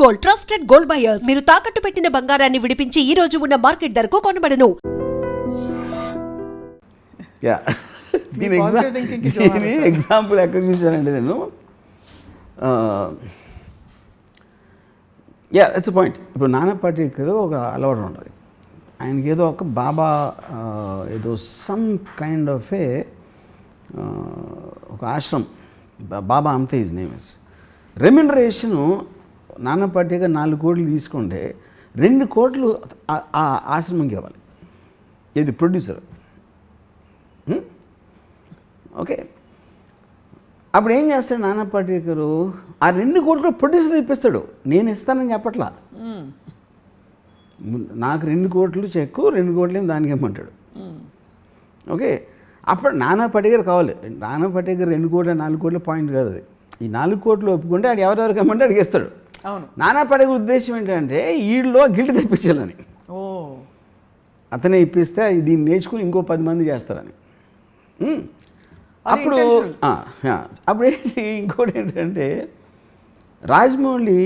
Gold, trusted gold buyers. మీరు తాకట్టు పెట్టిన బంగారాన్ని విడిపించి ఈ రోజు ఉన్న మార్కెట్ ధరకు కొనబడను. దీని ఎగ్జాంపుల్ ఎక్కడ చూశానంటే నేను ఇట్స్ పాయింట్. ఇప్పుడు నానా పాటేకర్ ఒక అలవాటు ఉండదు ఆయనకి, ఏదో ఒక బాబా ఏదో సమ్ కైండ్ ఆఫ్ ఏ ఒక ఆశ్రమం, బాబా అంతే హిజ్ నేమ్ ఇస్. రెమ్యునరేషను నానా పాటేకర్ 4 కోట్లు తీసుకుంటే 2 కోట్లు ఆ ఆశ్రమంకి ఇవ్వాలి. ఇది ప్రొడ్యూసర్. ఓకే, అప్పుడు ఏం చేస్తాడు నానా పాటేకరు, ఆ 2 కోట్లు ప్రొడ్యూసర్ ఇప్పిస్తాడు. నేను ఇస్తానని చెప్పట్లా, నాకు 2 కోట్లు చెక్కు, 2 కోట్లు ఏం దానికి ఇమ్మంటాడు. ఓకే, అప్పుడు నానా పాటేకర్ కావాలి. నానా పాటేకర్ 2 కోట్ల 4 కోట్ల పాయింట్ కాదు అది. ఈ 4 కోట్లు ఒప్పుకుంటే ఆడు ఎవరెవరికి ఇమ్మంటే అడిగేస్తాడు. అవును, నానా పాటేకర్ ఉద్దేశం ఏంటంటే వీళ్ళలో గిల్ట్ తెప్పించాలని. అతనే ఇప్పిస్తే దీన్ని నేర్చుకుని ఇంకో 10 మంది చేస్తారని. అప్పుడు ఏంటి, ఇంకోటి ఏంటంటే Rajamouli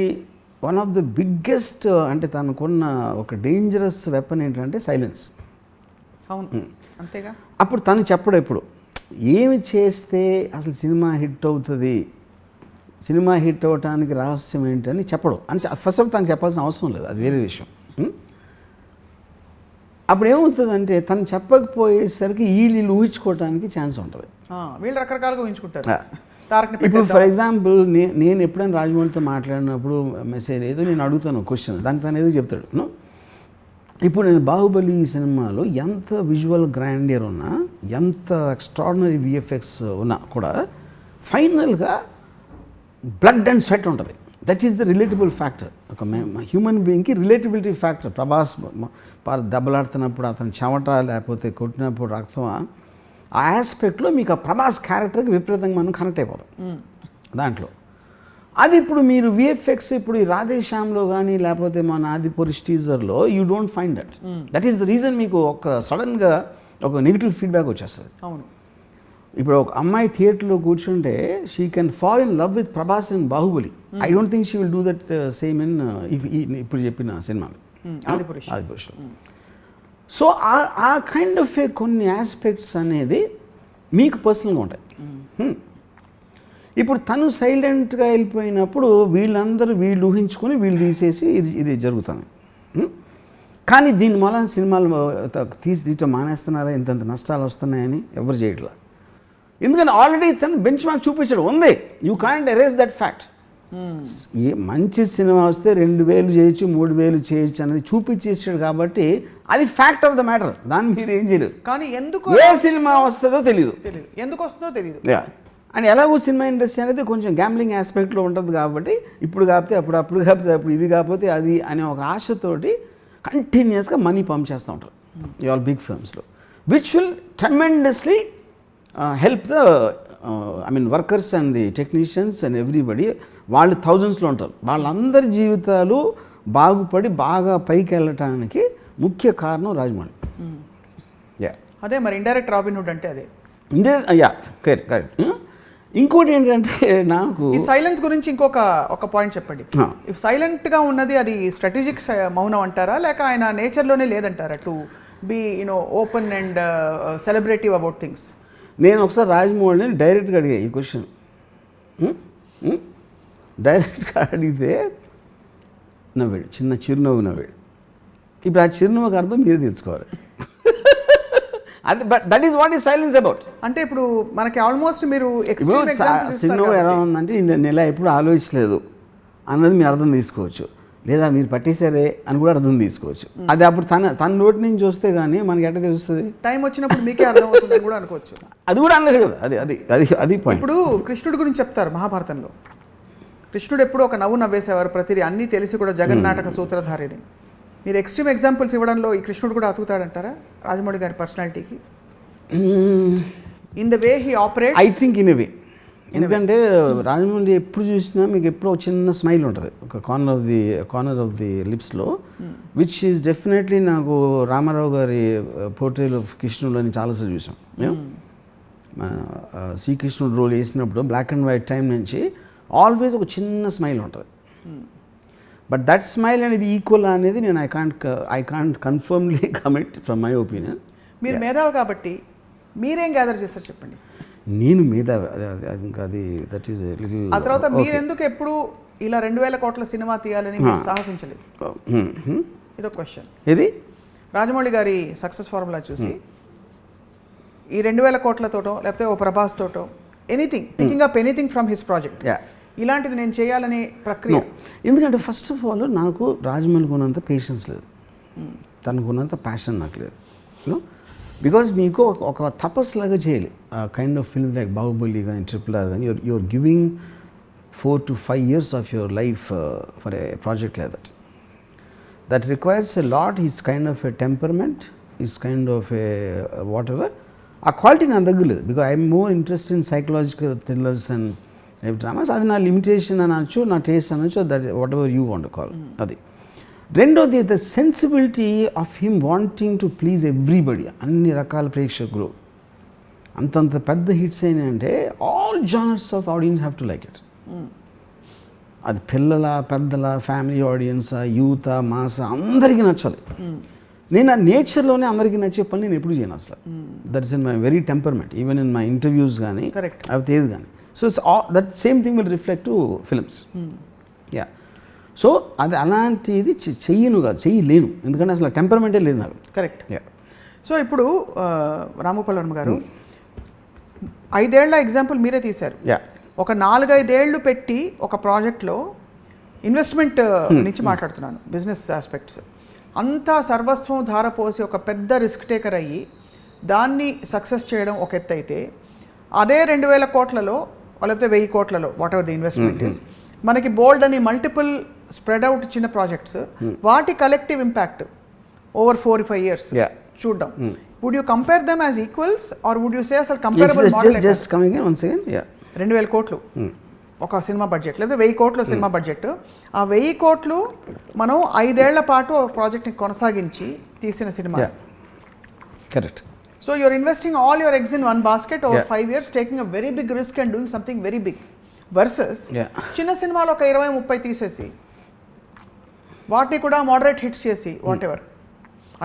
one of the biggest, అంటే తనకున్న ఒక డేంజరస్ వెపన్ ఏంటంటే సైలెన్స్. అవును, అంతేగా. అప్పుడు తను చెప్పడు ఎప్పుడు ఏమి చేస్తే అసలు సినిమా హిట్ అవుతుంది, సినిమా హిట్ అవ్వటానికి రహస్యం ఏంటని చెప్పడు. అని ఫస్ట్ ఆఫ్ తనకు చెప్పాల్సిన అవసరం లేదు, అది వేరే విషయం. అప్పుడు ఏమవుతుందంటే తను చెప్పకపోయేసరికి వీళ్ళు ఊహించుకోవడానికి ఛాన్స్ ఉంటుంది. వీళ్ళు రకరకాలుగా ఊహించుకుంటారు. ఇప్పుడు ఫర్ ఎగ్జాంపుల్ నేను ఎప్పుడైనా రాజమౌళితో మాట్లాడినప్పుడు మెసేజ్ ఏదో నేను అడుగుతాను క్వశ్చన్, దానికి తను ఏదో చెప్తాడు. ఇప్పుడు నేను బాహుబలి సినిమాలో ఎంత విజువల్ గ్రాండియర్ ఉన్నా, ఎంత ఎక్స్ట్రాడినరీ విఎఫ్ఎక్స్ ఉన్నా కూడా ఫైనల్గా బ్లడ్ అండ్ స్వెట్ ఉంటుంది. That is the relatable factor. ఒక హ్యూమన్ బీయింగ్కి రిలేటబిలిటీ ఫ్యాక్టర్. ప్రభాస్ దెబ్బలాడుతున్నప్పుడు అతను చెమట లేకపోతే కొట్టినప్పుడు రక్తం, ఆ ఆస్పెక్ట్లో మీకు ఆ ప్రభాస్ క్యారెక్టర్కి విపరీతంగా మనం కనెక్ట్ అయిపోతాం దాంట్లో. అది ఇప్పుడు మీరు విఎఫ్ఎక్స్ ఇప్పుడు ఈ రాధేశ్యామ్లో కానీ లేకపోతే మన ఆదిపురుష్ టీజర్లో you don't find that. That is the reason మీకు ఒక సడన్గా ఒక నెగిటివ్ ఫీడ్బ్యాక్ వచ్చేస్తుంది. అవును, ఇప్పుడు ఒక అమ్మాయి థియేటర్లో కూర్చుంటే she can fall in love with Prabhas in Baahubali. I don't think she will do that same in ఇప్పుడు చెప్పిన సినిమాలు ఆదిపురుష్. సో ఆ కైండ్ ఆఫ్ ఏ కొన్ని ఆస్పెక్ట్స్ అనేది మీకు పర్సనల్గా ఉంటాయి. ఇప్పుడు తను సైలెంట్గా వెళ్ళిపోయినప్పుడు వీళ్ళందరూ వీళ్ళు ఊహించుకొని వీళ్ళు తీసేసి ఇది జరుగుతుంది. కానీ దీని వల్ల సినిమాలు తీయటం మానేస్తున్నారా, ఇంతంత నష్టాలు వస్తున్నాయని ఎవరు చేయట్లా. ఎందుకంటే ఆల్రెడీ తను బెంచ్ మార్క్ చూపించడం ఉంది. You can't erase that fact. ఏ మంచి సినిమా వస్తే 2000 చేయొచ్చు, 3000 చేయొచ్చు అనేది చూపించేసాడు కాబట్టి అది ఫ్యాక్ట్ ఆఫ్ ద మ్యాటర్. దాన్ని మీరు ఏం చేయలేరు. కానీ ఎందుకు ఏ సినిమా వస్తుందో తెలియదు, ఎందుకు వస్తుందో తెలియదు. అండ్ ఎలాగో సినిమా ఇండస్ట్రీ అనేది కొంచెం గ్యాంబ్లింగ్ ఆస్పెక్ట్లో ఉంటుంది కాబట్టి ఇప్పుడు కాకపోతే అప్పుడు కాకపోతే అప్పుడు ఇది కాకపోతే అది అనే ఒక ఆశతోటి కంటిన్యూస్గా మనీ పంప్ చేస్తూ ఉంటారు ఈ ఆల్ బిగ్ ఫిల్మ్స్లో, which will tremendously help the workers and the technicians and everybody. వాళ్ళు థౌజండ్స్లో ఉంటారు. వాళ్ళందరి జీవితాలు బాగుపడి బాగా పైకి వెళ్ళటానికి ముఖ్య కారణం రాజమౌళి. అదే మరి ఇండైరెక్ట్ రాబిన్హుడ్ అంటే అదే. కరెక్ట్. ఇంకోటి ఏంటంటే నాకు ఈ సైలెన్స్ గురించి ఒక పాయింట్ చెప్పండి. సైలెంట్గా ఉన్నది అది స్ట్రాటజిక్ మౌనం అంటారా, లేక ఆయన నేచర్లోనే లేదంటారా to be open and celebrative about things? నేను ఒకసారి రాజమౌళిని డైరెక్ట్గా అడిగా ఈ క్వశ్చన్. డైరెక్ట్గా అడిగితే నవ్వాడు, చిన్న చిరునవ్వు నవ్వాడు. ఇప్పుడు ఆ చిరునవ్వుకి అర్థం మీరు తెలుసుకోవాలి. అది that is what is silence about. అంటే ఇప్పుడు మనకి ఆల్మోస్ట్ మీరు చిరునవ్వు ఎలా ఉందంటే నేను ఎలా ఎప్పుడు ఆలోచించలేదు అన్నది మీరు అర్థం తీసుకోవచ్చు, లేదా మీరు పట్టేశారే అని కూడా అర్థం తీసుకోవచ్చు. అది అప్పుడు తన నోటి నుంచి వస్తే కానీ మనకి ఎట్లా తెలుస్తుంది? టైం వచ్చినప్పుడు మీకే అర్థం అవుతుంది కూడా అనుకోవచ్చు. అది కూడా అనలేదు కదా, అది పాయింట్. ఇప్పుడు కృష్ణుడి గురించి చెప్తారు మహాభారతంలో. కృష్ణుడు ఎప్పుడు ఒక నవ్వు నవ్వేసేవారు ప్రతిదీ, అన్నీ తెలిసి కూడా జగన్నాటక సూత్రధారిని. మీరు ఎక్స్ట్రీమ్ ఎగ్జాంపుల్స్ ఇవ్వడంలో ఈ కృష్ణుడు కూడా అతుకుతాడంటారా రాజమౌళి గారి పర్సనాలిటీకి? In the way he operate, I think in a way. ఎందుకంటే రాజమౌళి ఎప్పుడు చూసినా మీకు ఎప్పుడో చిన్న స్మైల్ ఉంటుంది ఒక కార్నర్ ఆఫ్ ది లిప్స్లో, విచ్ ఈజ్ డెఫినెట్లీ నాకు రామారావు గారి పోర్ట్రేల్ ఆఫ్ కృష్ణుడు అని చాలాసార్లు చూసాం మేము. శ్రీకృష్ణుడు రోల్ వేసినప్పుడు బ్లాక్ అండ్ వైట్ టైం నుంచి ఆల్వేస్ ఒక చిన్న స్మైల్ ఉంటుంది. బట్ దట్ స్మైల్ అనేది ఈక్వల్ అనేది నేను I can't కన్ఫర్మ్లీ commit from my opinion. మీరు మేధావి కాబట్టి మీరేం గ్యాదర్ చేస్తారు చెప్పండి. నేను మీద ఇంకా అది దట్ ఈస్ లిటిల్. ఆ తర్వాత మీరు ఎందుకు ఎప్పుడు ఇలా 2,000 కోట్ల సినిమా తీయాలని మీరు సాహసించలేదు? ఇదొక క్వశ్చన్. ఇది రాజమౌళి గారి సక్సెస్ ఫార్ములా చూసి ఈ 2,000 కోట్లతోటో లేకపోతే ఓ ప్రభాస్ తోటో anything picking up anything from his project ఇలాంటిది నేను చేయాలనే ప్రక్రియ. ఎందుకంటే ఫస్ట్ ఆఫ్ ఆల్ నాకు రాజమౌళికి ఉన్నంత పేషెన్స్ లేదు, తనకు ఉన్నంత ప్యాషన్ నాకు లేదు. బికాజ్ మీకు ఒక తపస్సులాగా చేయాలి kind of film like Baahubali కానీ RRR కానీ you're giving 4 to 5 years of your life for a project like that. That requires a lot. His kind of a temperament, his kind of a whatever. A quality na daggaledu because I am more interested in psychological thrillers and dramas. Adi na limitation anachu, na taste anachu, that whatever you want to call. Adi. రెండోది the sensibility of him wanting to please everybody, అన్ని రకాల ప్రేక్షకులు. అంతంత పెద్ద hits అయినాయంటే all genres of audience have to like it. అది పిల్లల, పెద్దల, ఫ్యామిలీ ఆడియన్స్, యూత్, మాస అందరికీ నచ్చాలి. నేను ఆ నేచర్లోనే అందరికీ నచ్చే పని నేను ఎప్పుడు చేయను అసలు. That is in my very temperament, even in my interviews కానీ అవి ఏది కానీ. So that same thing will reflect to films. Yeah, so అది అలాంటిది చెయ్యను కాదు, చెయ్యలేను, ఎందుకంటే అసలు టెంపర్మెంటే లేదు నాకు. కరెక్ట్. సో ఇప్పుడు రామగోపాల్ వర్మ గారు 5 ఏళ్ల ఎగ్జాంపుల్ మీరే తీశారు. ఒక 4-5 ఏళ్ళు పెట్టి ఒక ప్రాజెక్ట్లో ఇన్వెస్ట్మెంట్ నుంచి మాట్లాడుతున్నాను, బిజినెస్ ఆస్పెక్ట్స్ అంతా సర్వస్వం ధారపోసి ఒక పెద్ద రిస్క్ టేకర్ అయ్యి దాన్ని సక్సెస్ చేయడం ఒక ఎత్తు అయితే, అదే 2,000 కోట్లలో లేకపోతే 1,000 కోట్లలో whatever the investment is, మనకి బోల్డ్ అని మల్టిపుల్ స్ప్రెడ్ అవుట్ చిన్న ప్రాజెక్ట్స్, వాటి కలెక్టివ్ ఇంపాక్ట్ ఓవర్ 4-5 years చూద్దాం. Would you compare them as equals or would you say అసలు comparable model? Just coming in once again, 2,000 కోట్లు ఒక cinema budget, లేదా 1,000 కోట్ల సినిమా బడ్జెట్. ఆ 1,000 కోట్లు మనం 5 ఏళ్ల పాటు ఒక ప్రాజెక్ట్ని కొనసాగించి తీసిన సినిమా. Correct. So you're investing all your eggs in one basket over 5 years, taking a very big risk and doing something very big. Versus చిన్న సినిమాలో ఒక 20-30 తీసేసి వాటిని కూడా మోడరేట్ హిట్స్ చేసి వాట్ ఎవర్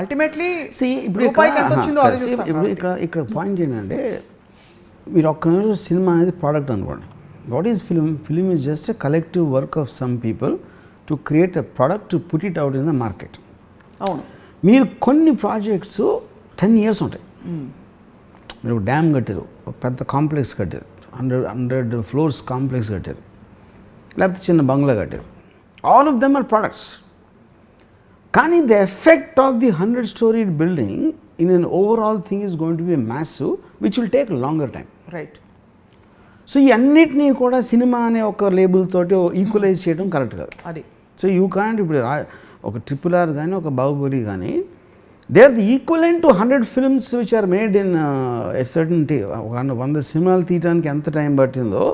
అల్టిమేట్లీ ఇప్పుడు ఇక్కడ పాయింట్ ఏంటంటే, మీరు ఒక్క నిమిషం సినిమా అనేది ప్రోడక్ట్ అనుకోండి. What is film? Film is just a collective work of some people to create a product to put it out in the market. అవును. మీరు కొన్ని ప్రాజెక్ట్స్ 10 years ఉంటాయి. మీరు డ్యామ్ కట్టారు, ఒక పెద్ద కాంప్లెక్స్ కట్టారు, 100 floors కాంప్లెక్స్ కట్టారు, లేకపోతే చిన్న బంగ్లా కట్టారు. All of them are products. కానీ the effect of the 100-story building in an overall thing is going to be massive which will take longer time. Right. So ఈ అన్నిటినీ కూడా cinema అనే ఒక లేబుల్ తోటి ఈక్వలైజ్ చేయడం correct కాదు. అది సో యూ కాంట్. ఇప్పుడు ఒక RRR కానీ ఒక బాహుబలి కానీ they are the equivalent to 100 films which are made in a certain 100 సినిమాలు తీయడానికి ఎంత టైం పట్టిందో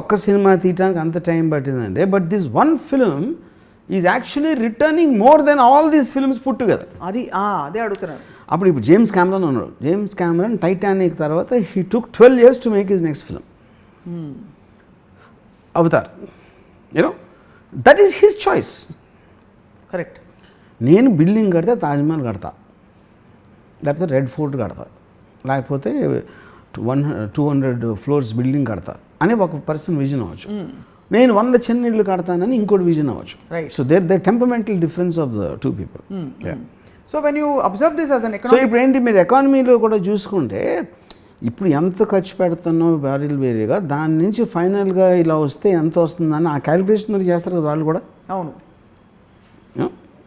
ఒక్క సినిమా తీయడానికి అంత టైం పట్టిందంటే, but this one film is actually returning more than all these films put together. అదే అడుగుతున్నాను. ఇప్పుడు జేమ్స్ కెమెరాన్ ఉన్నాడు. జేమ్స్ కెమెరాన్ టైటానిక్ తర్వాత he took 12 years to make his next film Avatar. You know that is his choice. Correct. నేను building కడితే తాజ్మహల్ కడతా, లేకపోతే red fort కడతా, లేకపోతే 200 floors బిల్డింగ్ కడతా అని ఒక పర్సన్ విజన్ అవ్వచ్చు. నేను 100 చిన్న ఇళ్ళు కడతానని ఇంకోటి విజన్ అవ్వచ్చు. So their temperamental difference of the 2 people. So when you observe this as an so ఇప్పుడు ఏంటి, మీరు ఎకానమీలో కూడా చూసుకుంటే ఇప్పుడు ఎంత ఖర్చు పెడుతున్నావు వేరేగా, దాని నుంచి ఫైనల్గా ఇలా వస్తే ఎంత వస్తుందని ఆ క్యాలిక్యులేషన్ మీరు చేస్తారు కదా వాళ్ళు కూడా. అవును.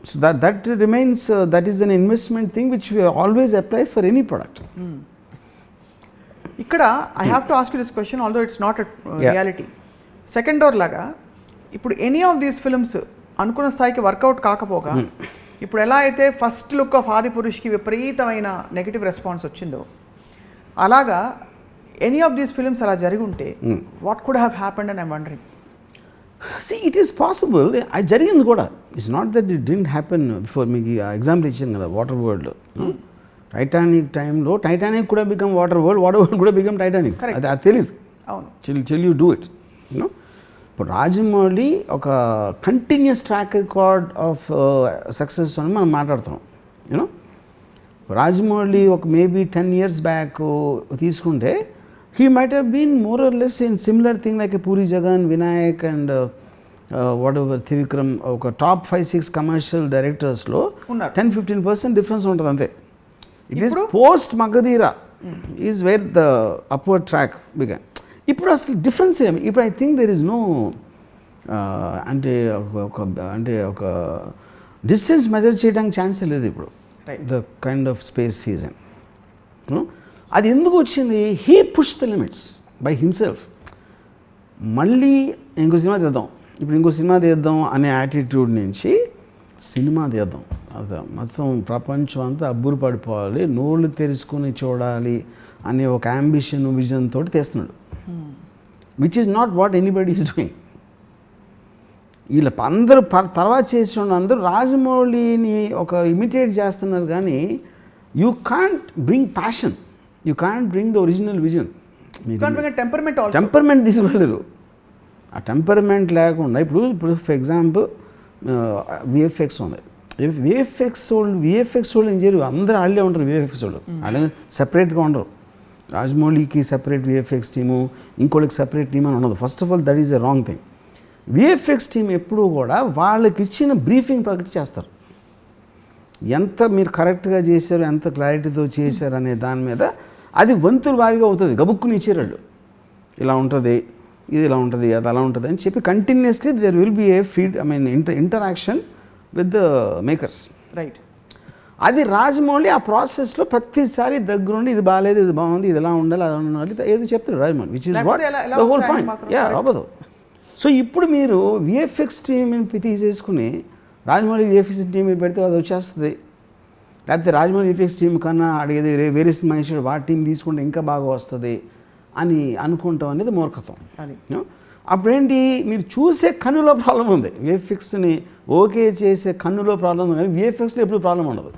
So that remains that is an investment thing which we always apply for any product. ఇక్కడ I have to ask you this question although it's not reality. Second door లాగా ఇప్పుడు ఎనీ ఆఫ్ దీస్ ఫిల్మ్స్ అనుకున్న స్థాయికి work out కాకపోగా, ఇప్పుడు ఎలా అయితే first look of ఆదిపురుష్కి విపరీతమైన negative response వచ్చిందో, అలాగా ఎనీ ఆఫ్ దీస్ ఫిల్మ్స్ అలా జరిగి ఉంటే what could have happened and I'm wondering. See, it is possible. అది జరిగింది కూడా. It's not that it didn't happen before. మీకు ఎగ్జాంపుల్ ఇచ్చాను కదా వాటర్ వరల్డ్. టైటానిక్ టైంలో టైటానిక్ కూడా become water world, water world కూడా బికమ్ టైటానిక్. అది తెలీదు. అవును. till you do it, you know. ఇప్పుడు రాజమౌళి ఒక continuous track record of success అని మనం మాట్లాడుతున్నాం. యూనో రాజమౌళి ఒక మేబీ 10 years బ్యాక్ తీసుకుంటే he might have been more or less in similar thing like Puri Jagan, Vinayak and whatever Trivikram, ఒక టాప్ 5-6 కమర్షియల్ డైరెక్టర్స్లో ఉన్నారు. 10-15% డిఫరెన్స్ ఉంటుంది అంతే. It is post Magadheera is where the upward track began. ఇప్పుడు అసలు డిఫరెన్స్ ఏమి? ఇప్పుడు I think there is no ఒక డిస్టెన్స్ మెజర్ చేయడానికి ఛాన్సే లేదు ఇప్పుడు. The kind of space season అది ఎందుకు వచ్చింది? He push the limits by himself. మళ్ళీ ఇంకో సినిమా తీద్దాం, ఇప్పుడు ఇంకో సినిమా తీద్దాం అనే యాటిట్యూడ్ నుంచి సినిమా తీద్దాం, అది మొత్తం ప్రపంచం అంతా అబ్బురు పడిపోవాలి, నోళ్ళు తెరుచుకొని చూడాలి అనే ఒక అంబిషన్ విజన్ తోటి తీస్తున్నాడు. Which is not what anybody is doing. వీళ్ళ అందరూ తర్వాత చేసిన అందరూ రాజమౌళిని ఒక ఇమిటేట్ చేస్తున్నారు, కానీ you can't bring passion, you can't bring the original vision. Temperament తీసుకెళ్ళరు. ఆ టెంపర్మెంట్ లేకుండా ఇప్పుడు ఫర్ ఎగ్జాంపుల్ విఎఫ్ఎక్స్ ఉంది. విఎఫ్ఎక్స్ వాళ్ళు ఏం చేయరు, అందరూ వాళ్ళే ఉంటారు. విఎఫ్ఎక్స్ వాళ్ళు వాళ్ళే సెపరేట్గా ఉండరు. రాజమౌళికి సెపరేట్ విఎఫ్ఎక్స్ టీము, ఇంకోళ్ళకి సెపరేట్ టీమ్ అని ఉండదు. First of all that is a wrong thing. VFX team ఎప్పుడూ కూడా వాళ్ళకి ఇచ్చిన బ్రీఫింగ్ ప్రకటి చేస్తారు. ఎంత మీరు కరెక్ట్గా చేశారు, ఎంత క్లారిటీతో చేశారు అనే దాని మీద అది వంతుల వారిగా అవుతుంది. గబుక్కుని ఇచ్చారు వాళ్ళు, ఇలా ఉంటుంది, ఇది ఇలా ఉంటుంది, అది అలా ఉంటుంది అని చెప్పి continuously there will be a interaction with the makers. Right. అది రాజమౌళి ఆ ప్రాసెస్లో ప్రతిసారి దగ్గరుండి ఇది బాగాలేదు, ఇది బాగుంది, ఇది ఎలా ఉండాలి, అలా ఉండాలి, ఏదో చెప్తారు Rajamouli. Which is what the whole point. అవ్వదు. సో ఇప్పుడు మీరు విఎఫ్ఎక్స్ టీమ్ తీసేసుకుని రాజమౌళి విఎఫ్ఎక్స్ టీమ్ పెడితే అది వచ్చేస్తుంది. లేకపోతే రాజమౌళి విఎఫ్ఎక్స్ టీం కన్నా అడిగేది వేరే సినిమా ఇచ్చాడు వాటి టీం తీసుకుంటే ఇంకా బాగా వస్తుంది అని అనుకుంటాం అనేది మూర్ఖత్వం. అప్పుడేంటి, మీరు చూసే కన్నులో ప్రాబ్లం ఉంది. విఎఫ్ఎక్స్ని ఓకే చేసే కన్నులో ప్రాబ్లం ఉంది, కానీ విఎఫ్ఎక్స్లో ఎప్పుడు ప్రాబ్లం ఉండదు.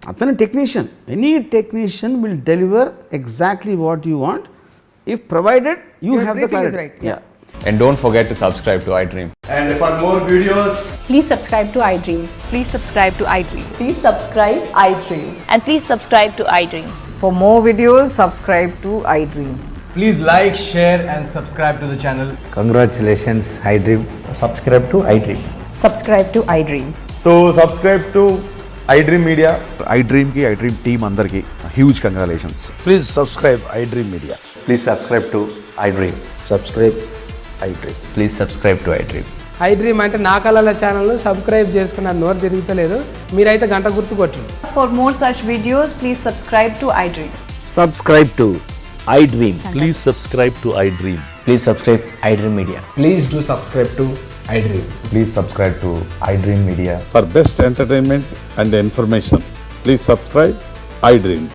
అతను technician, any technician will deliver exactly what you want if provided you Your have the briefing is clarity. right. Yeah. And don't forget to subscribe to iDream. And for more videos, Please subscribe to iDream. Please subscribe to iDream. Please subscribe iDream. And please subscribe to iDream. For more videos, subscribe to iDream. please like, share and subscribe to the channel. Congratulations, iDream. Subscribe to iDream. Subscribe to iDream. So subscribe to iDream Media. iDream ki iDream team andarki huge congratulations. Please subscribe iDream Media. Please subscribe to iDream. Subscribe iDream. Please subscribe to iDream. iDream అంటే నా కళల ఛానల్ను subscribe చేసుకున్న నోరు తిరుగుతలేదు, మీరైతే గంట గుర్తు కొట్టండి. For more such videos, please subscribe to iDream. Subscribe to iDream. Please subscribe to iDream. Please subscribe iDream Media. Please do subscribe to iDream. Please subscribe to iDream Media. For best entertainment and information, please subscribe iDream.